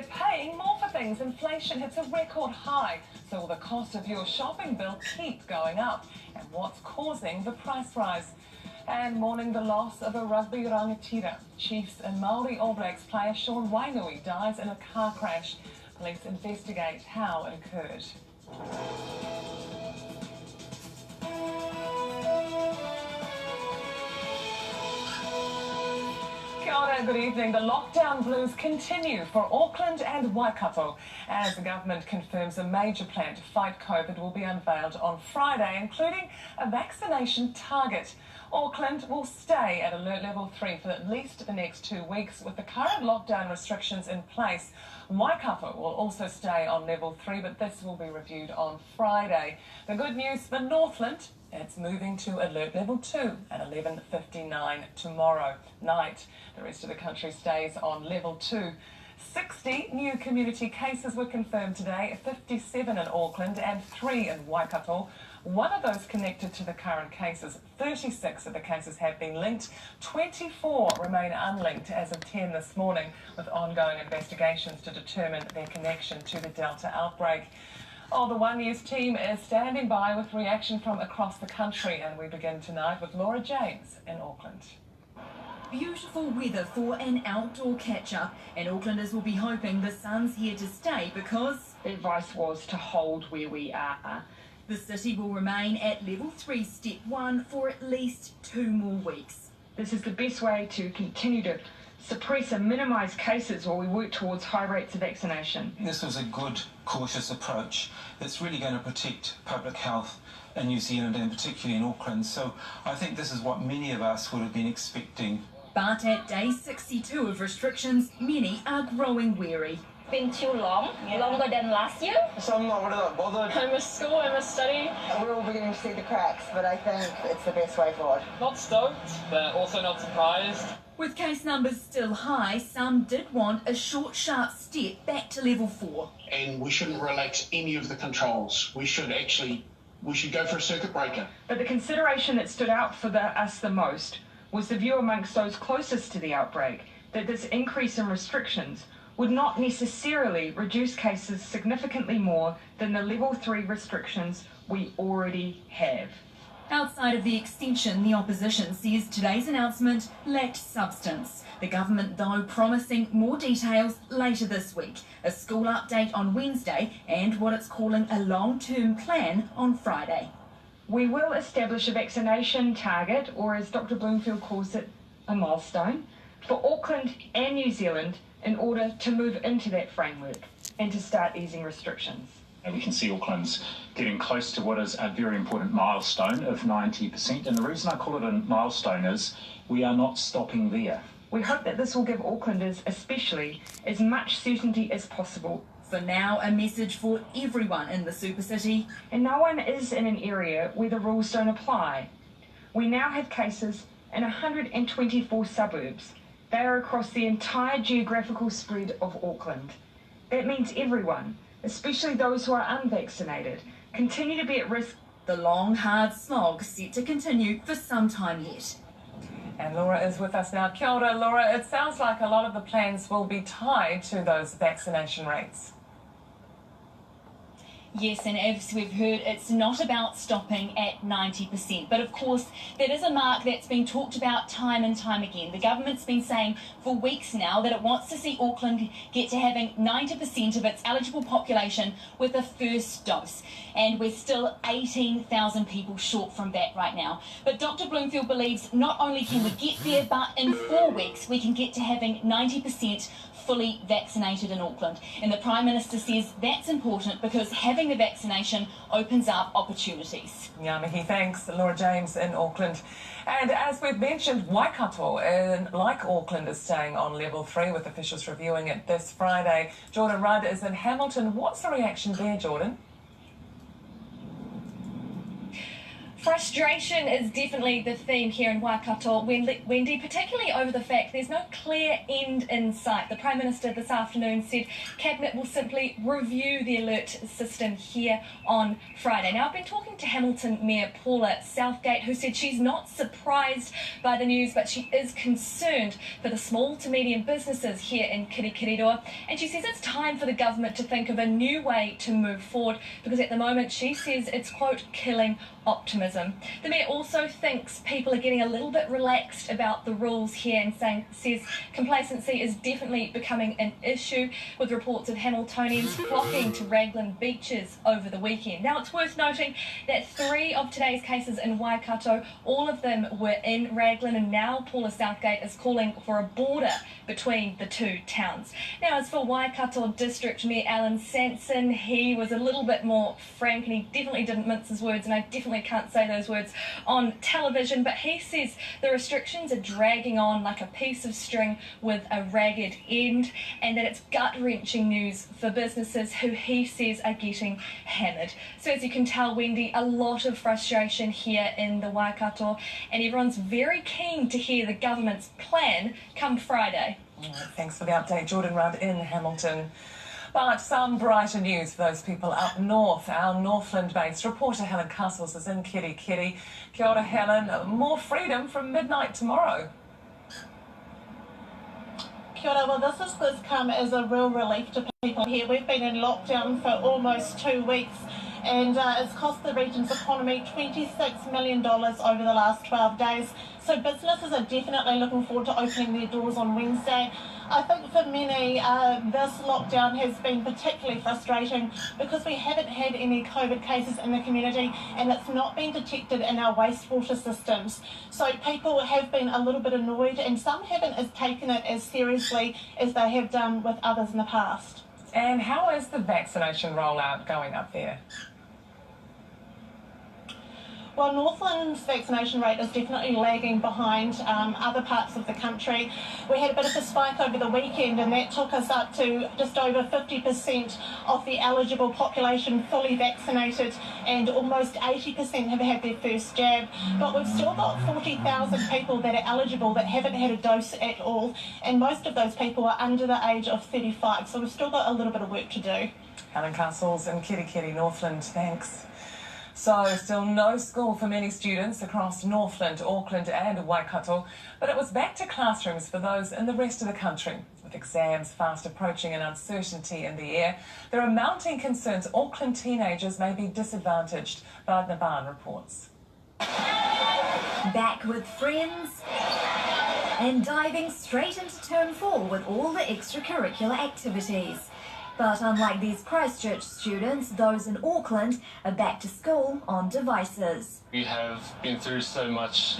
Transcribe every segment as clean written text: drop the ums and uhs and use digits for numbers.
we're paying more for things. Inflation hits a record high, so will the cost of your shopping bill keep going up? And what's causing the price rise? And mourning the loss of a rugby rangatira. Chiefs and Māori All Blacks player Sean Wainui dies in a car crash. Police investigate how it occurred. Kia ora, good evening. The lockdown blues continue for Auckland and Waikato as the government confirms a major plan to fight COVID will be unveiled on Friday, including a vaccination target. Auckland will stay at alert level 3 for at least the next 2 weeks with the current lockdown restrictions in place. Waikato will also stay on level 3, but this will be reviewed on Friday. The good news for Northland, it's moving to alert level 2 at 11:59 tomorrow night. The rest of the country stays on level 2. 60 new community cases were confirmed today, 57 in Auckland and 3 in Waikato. One of those connected to the current cases. 36 of the cases have been linked. 24 remain unlinked as of 10 this morning, with ongoing investigations to determine their connection to the Delta outbreak. Oh, the One News team is standing by with reaction from across the country, and we begin tonight with Laura James in Auckland. Beautiful weather for an outdoor catch-up, and Aucklanders will be hoping the sun's here to stay because the advice was to hold where we are. The city will remain at level 3 step 1 for at least 2 more weeks. This is the best way to continue to suppress and minimise cases while we work towards high rates of vaccination. This was a good, cautious approach that's really going to protect public health in New Zealand and particularly in Auckland. So I think this is what many of us would have been expecting. But at day 62 of restrictions, many are growing weary. Been too long, longer than last year. So I'm not really that bothered. I miss school, I miss study. We're all beginning to see the cracks, but I think it's the best way forward. Not stoked, but also not surprised. With case numbers still high, some did want a short, sharp step back to level 4. And we shouldn't relax any of the controls. We should go for a circuit breaker. But the consideration that stood out for us the most was the view amongst those closest to the outbreak that this increase in restrictions would not necessarily reduce cases significantly more than the level 3 restrictions we already have. Outside of the extension, the opposition says today's announcement lacked substance. The government, though, promising more details later this week, a school update on Wednesday and what it's calling a long-term plan on Friday. We will establish a vaccination target, or as Dr. Bloomfield calls it, a milestone, for Auckland and New Zealand in order to move into that framework and to start easing restrictions. We can see Auckland's getting close to what is a very important milestone of 90%. And the reason I call it a milestone is we are not stopping there. We hope that this will give Aucklanders especially as much certainty as possible. For now, a message for everyone in the super city. And no one is in an area where the rules don't apply. We now have cases in 124 suburbs. They are across the entire geographical spread of Auckland. That means everyone, especially those who are unvaccinated, continue to be at risk. The long, hard slog set to continue for some time yet. And Laura is with us now. Kia ora, Laura. It sounds like a lot of the plans will be tied to those vaccination rates. Yes, and as we've heard, it's not about stopping at 90%. But of course, that is a mark that's been talked about time and time again. The government's been saying for weeks now that it wants to see Auckland get to having 90% of its eligible population with a first dose. And we're still 18,000 people short from that right now. But Dr. Bloomfield believes not only can we get there, but in 4 weeks we can get to having 90% fully vaccinated in Auckland. And the Prime Minister says that's important because having the vaccination opens up opportunities. Ngā mihi, thanks. Laura James in Auckland. And as we've mentioned, Waikato, like Auckland, is staying on level 3 with officials reviewing it this Friday. Jordan Rudd is in Hamilton. What's the reaction there, Jordan? Frustration is definitely the theme here in Waikato, Wendy, particularly over the fact there's no clear end in sight. The Prime Minister this afternoon said Cabinet will simply review the alert system here on Friday. Now, I've been talking to Hamilton Mayor Paula Southgate, who said she's not surprised by the news, but she is concerned for the small to medium businesses here in Kirikiriroa. And she says it's time for the government to think of a new way to move forward, because at the moment she says it's, quote, killing optimism. The Mayor also thinks people are getting a little bit relaxed about the rules here and says complacency is definitely becoming an issue, with reports of Hamiltonians flocking to Raglan beaches over the weekend. Now, it's worth noting that 3 of today's cases in Waikato, all of them were in Raglan, and now Paula Southgate is calling for a border between the two towns. Now, as for Waikato District Mayor Alan Sanson, he was a little bit more frank, and he definitely didn't mince his words, and I definitely can't say those words on television, but he says the restrictions are dragging on like a piece of string with a ragged end, and that it's gut-wrenching news for businesses who he says are getting hammered. So as you can tell, Wendy, a lot of frustration here in the Waikato, and everyone's very keen to hear the government's plan come Friday. All right, thanks for the update, Jordan Rudd in Hamilton. But some brighter news for those people up north. Our Northland-based reporter Helen Castles is in Kirikiri. Kia ora, Helen. More freedom from midnight tomorrow. Kia ora. Well, this has come as a real relief to people here. We've been in lockdown for almost 2 weeks, and it's cost the region's economy $26 million over the last 12 days. So businesses are definitely looking forward to opening their doors on Wednesday. I think for many, this lockdown has been particularly frustrating because we haven't had any COVID cases in the community, and it's not been detected in our wastewater systems. So people have been a little bit annoyed, and some haven't taken it as seriously as they have done with others in the past. And how is the vaccination rollout going up there? Well, Northland's vaccination rate is definitely lagging behind other parts of the country. We had a bit of a spike over the weekend, and that took us up to just over 50% of the eligible population fully vaccinated, and almost 80% have had their first jab. But we've still got 40,000 people that are eligible that haven't had a dose at all, and most of those people are under the age of 35, so we've still got a little bit of work to do. Helen Castles in Kirikiri, Northland, thanks. So, still no school for many students across Northland, Auckland and Waikato, but it was back to classrooms for those in the rest of the country. With exams fast approaching and uncertainty in the air, there are mounting concerns Auckland teenagers may be disadvantaged. Bardna Barn reports. Back with friends and diving straight into term 4 with all the extracurricular activities. But unlike these Christchurch students, those in Auckland are back to school on devices. We have been through so much,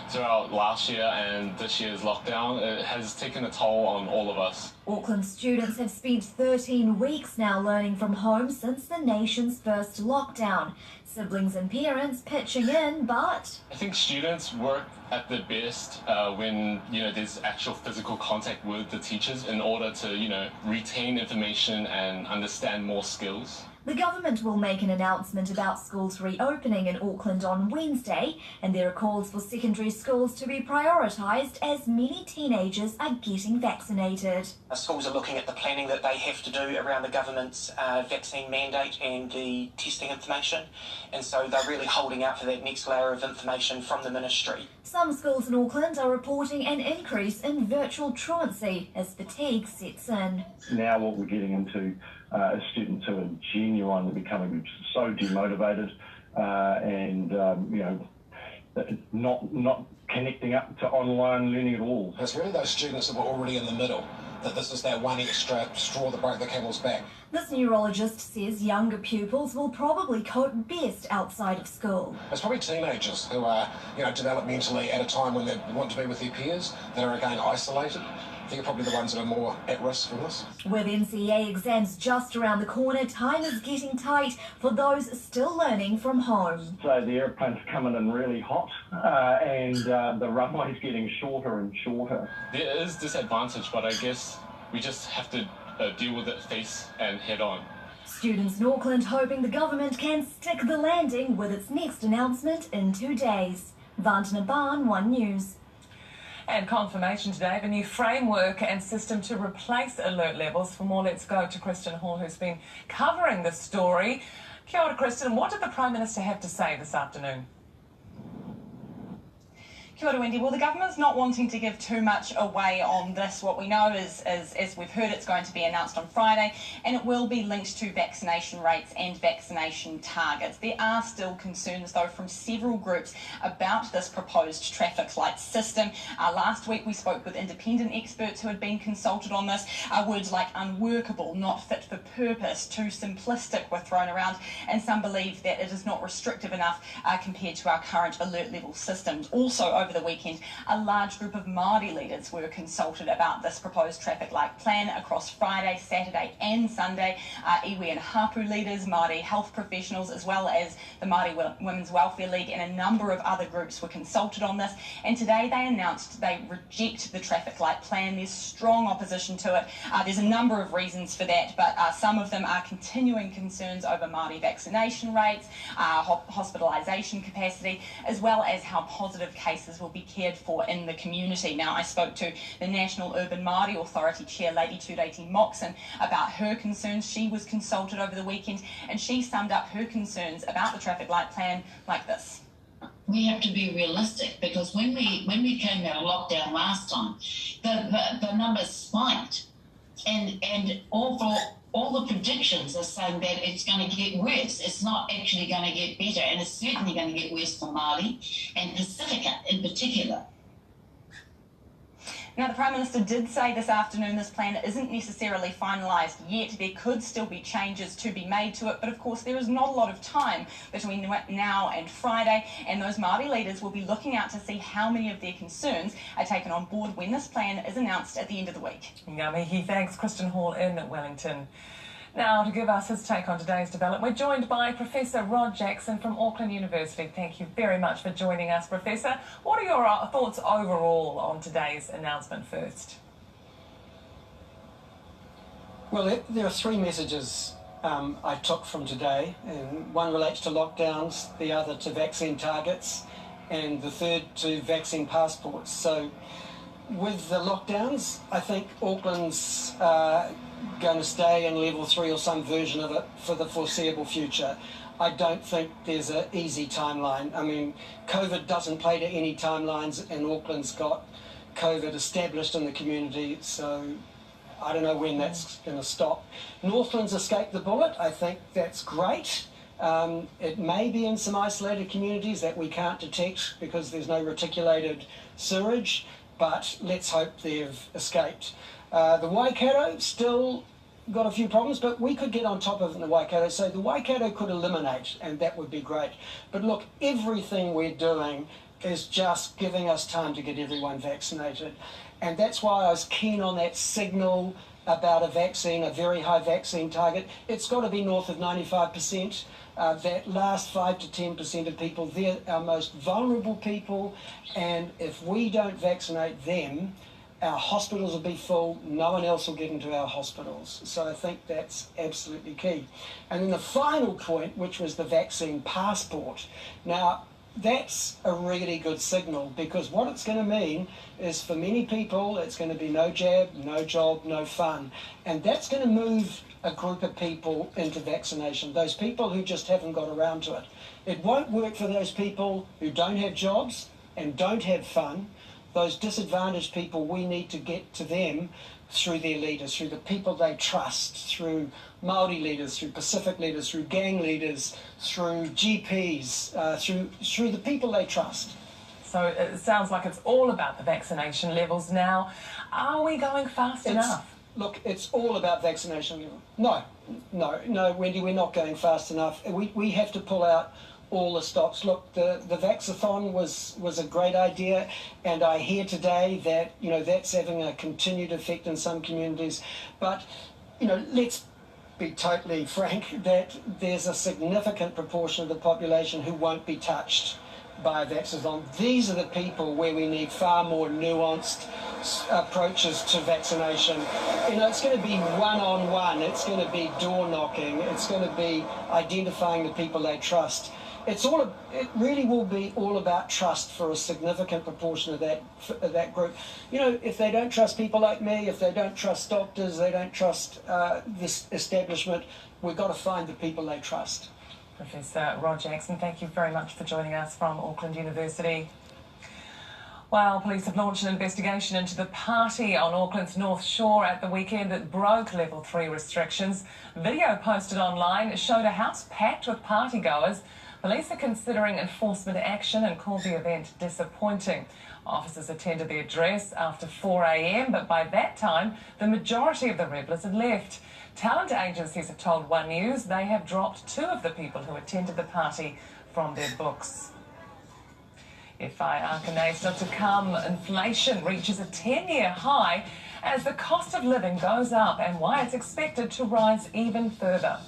throughout last year and this year's lockdown. It has taken a toll on all of us. Auckland students have spent 13 weeks now learning from home since the nation's first lockdown. Siblings and parents pitching in, but I think students work at their best when, there's actual physical contact with the teachers in order to, retain information and understand more skills. the government will make an announcement about schools reopening in Auckland on Wednesday, and there are calls for secondary schools to be prioritised as many teenagers are getting vaccinated. Schools are looking at the planning that they have to do around the government's vaccine mandate and the testing information, and so they're really holding out for that next layer of information from the ministry. Some schools in Auckland are reporting an increase in virtual truancy as fatigue sets in. Now what we're getting into is students who are genuinely becoming so demotivated and not connecting up to online learning at all. It's really those students that were already in the middle, that this is that one extra straw that broke the camel's back. This neurologist says younger pupils will probably cope best outside of school. It's probably teenagers who are, developmentally at a time when they want to be with their peers, that are again isolated. I think are probably the ones that are more at risk from this. With NCEA exams just around the corner, time is getting tight for those still learning from home. So the airplanes are coming in really hot and the runway's getting shorter and shorter. There is disadvantage, but I guess we just have to deal with it face and head on. Students in Auckland hoping the government can stick the landing with its next announcement in 2 days. Vandana Barn, One News. And confirmation today of a new framework and system to replace alert levels. For more, let's go to Kristen Hall, who's been covering the story. Kia ora, Kristen. What did the Prime Minister have to say this afternoon? Kia ora, Wendy. Well, the government's not wanting to give too much away on this. What we know is, as we've heard, it's going to be announced on Friday, and it will be linked to vaccination rates and vaccination targets. There are still concerns, though, from several groups about this proposed traffic light system. Last week, we spoke with independent experts who had been consulted on this. Words like unworkable, not fit for purpose, too simplistic were thrown around, and some believe that it is not restrictive enough compared to our current alert level systems. Also, over the weekend, a large group of Māori leaders were consulted about this proposed traffic light plan across Friday, Saturday and Sunday. Iwi and Hapu leaders, Māori health professionals, as well as the Māori Women's Welfare League and a number of other groups were consulted on this. And today they announced they reject the traffic light plan. There's strong opposition to it. There's a number of reasons for that, but some of them are continuing concerns over Māori vaccination rates, hospitalisation capacity, as well as how positive cases will be cared for in the community. Now, I spoke to the National Urban Māori Authority Chair, Lady Tureti Moxon, about her concerns. She was consulted over the weekend, and she summed up her concerns about the traffic light plan like this. We have to be realistic, because when we came out of lockdown last time, the numbers spiked, and all the predictions are saying that it's going to get worse. It's not actually going to get better, and it's certainly going to get worse for Māori and Pacifica in particular. Now, the Prime Minister did say this afternoon this plan isn't necessarily finalised yet. There could still be changes to be made to it, but of course there is not a lot of time between now and Friday, and those Māori leaders will be looking out to see how many of their concerns are taken on board when this plan is announced at the end of the week. Ngā mihi, thanks Kristen Hall in Wellington. Now, to give us his take on today's development, we're joined by Professor Rod Jackson from Auckland University. Thank you very much for joining us, Professor. What are your thoughts overall on today's announcement first? Well, there are three messages I took from today, and one relates to lockdowns, the other to vaccine targets, and the third to vaccine passports. So, with the lockdowns, I think Auckland's going to stay in level 3 or some version of it for the foreseeable future. I don't think there's an easy timeline. I mean, COVID doesn't play to any timelines, and Auckland's got COVID established in the community, so I don't know when that's going to stop. Northland's escaped the bullet. I think that's great. It may be in some isolated communities that we can't detect because there's no reticulated sewage, but let's hope they've escaped. The Waikato still got a few problems, but we could get on top of it in the Waikato, so the Waikato could eliminate, and that would be great. But look, everything we're doing is just giving us time to get everyone vaccinated, and that's why I was keen on that signal about a vaccine, a very high vaccine target. It's got to be north of 95%. That last 5 to 10% of people, they're our most vulnerable people, and if we don't vaccinate them, our hospitals will be full, no one else will get into our hospitals. So I think that's absolutely key. And then the final point, which was the vaccine passport. Now, that's a really good signal, because what it's going to mean is for many people, it's going to be no jab, no job, no fun. And that's going to move a group of people into vaccination, those people who just haven't got around to it. It won't work for those people who don't have jobs and don't have fun. Those disadvantaged people, we need to get to them through their leaders, through the people they trust, through Māori leaders, through Pacific leaders, through gang leaders, through GPs, through the people they trust. So it sounds like it's all about the vaccination levels now. Are we going fast enough? Look, it's all about vaccination level. No, Wendy, we're not going fast enough. We have to pull out all the stops. Look, the Vaxathon was a great idea, and I hear today that, that's having a continued effect in some communities. But, let's be totally frank that there's a significant proportion of the population who won't be touched bi-vaxxers. These are the people where we need far more nuanced approaches to vaccination. You know, it's going to be one-on-one, it's going to be door-knocking, it's going to be identifying the people they trust. It really will be all about trust for a significant proportion of that group. You know, if they don't trust people like me, if they don't trust doctors, they don't trust this establishment, we've got to find the people they trust. Professor Rod Jackson, thank you very much for joining us from Auckland University. Well, police have launched an investigation into the party on Auckland's North Shore at the weekend that broke level 3 restrictions. Video posted online showed a house packed with partygoers. Police are considering enforcement action and called the event disappointing. Officers attended the address after 4 a.m, but by that time, the majority of the revellers had left. Talent agencies have told One News they have dropped 2 of the people who attended the party from their books. FI Arkanay still to come. Inflation reaches a 10-year high as the cost of living goes up and why it's expected to rise even further.